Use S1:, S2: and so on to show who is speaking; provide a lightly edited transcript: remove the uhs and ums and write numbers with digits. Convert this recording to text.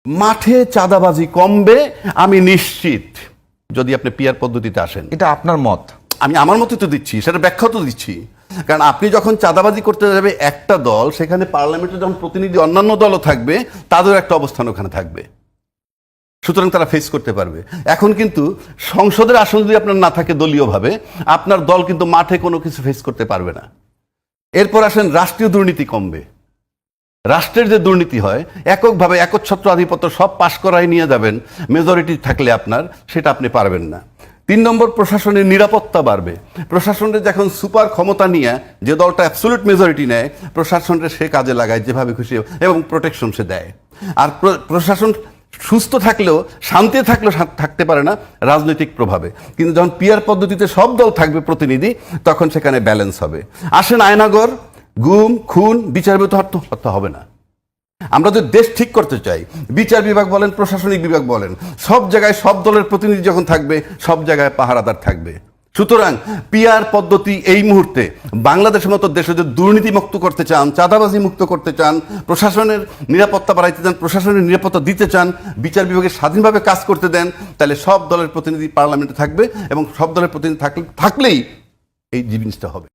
S1: মাঠে চাঁদাবাজি কমবে আমি নিশ্চিত, যদি আপনি পিয়ার পদ্ধতিতে আসেন।
S2: এটা আপনার মত।
S1: আমি আমার মতে তো দিচ্ছি, সেটা ব্যাখ্যা তো দিচ্ছি। কারণ আপনি যখন চাঁদাবাজি করতে যাবে একটা দল, সেখানে পার্লামেন্টে যখন প্রতিনিধি অন্যান্য দলও থাকবে, তাদের একটা অবস্থান ওখানে থাকবে, সুতরাং তারা ফেস করতে পারবে। এখন কিন্তু সংসদের আসন যদি আপনার না থাকে দলীয়ভাবে, আপনার দল কিন্তু মাঠে কোনো কিছু ফেস করতে পারবে না। এরপর আসেন রাষ্ট্রীয় দুর্নীতি কমবে। রাষ্ট্রের যে দুর্নীতি হয়, এককভাবে একচ্ছত্র আধিপত্য সব পাশ করাই নিয়ে যাবেন মেজরিটি থাকলে আপনার, সেটা আপনি পারবেন না। 3 নম্বর, প্রশাসনের নিরাপত্তা বাড়বে। প্রশাসনের যখন সুপার ক্ষমতা নিয়ে যে দলটা অ্যাবসলিউট মেজরিটি নেয়, প্রশাসনের সে কাজে লাগায় যেভাবে খুশি, এবং প্রোটেকশন সে দেয়। আর প্রশাসন সুস্থ থাকলেও, শান্তি থাকলেও থাকতে পারে না রাজনৈতিক প্রভাবে। কিন্তু যখন পিয়ার পদ্ধতিতে সব দল থাকবে প্রতিনিধি, তখন সেখানে ব্যালেন্স হবে। আসেন আয়নাগর, গুম, খুন, বিচার হত্যা হবে না। আমরা যদি দেশ ঠিক করতে চাই, বিচার বিভাগ বলেন, প্রশাসনিক বিভাগ বলেন, সব জায়গায় সব দলের প্রতিনিধি যখন থাকবে, সব জায়গায় পাহারাদার থাকবে। সুতরাং পিয়ার পদ্ধতি এই মুহূর্তে বাংলাদেশের মতো দেশে যদি দুর্নীতি মুক্ত করতে চান, চাঁদাবাজি মুক্ত করতে চান, প্রশাসনের নিরাপত্তা বাড়াইতে চান, প্রশাসনের নিরাপত্তা দিতে চান, বিচার বিভাগে স্বাধীনভাবে কাজ করতে দেন, তাহলে সব দলের প্রতিনিধি পার্লামেন্টে থাকবে, এবং সব দলের প্রতিনিধি থাকলেই এই জিনিসটা হবে।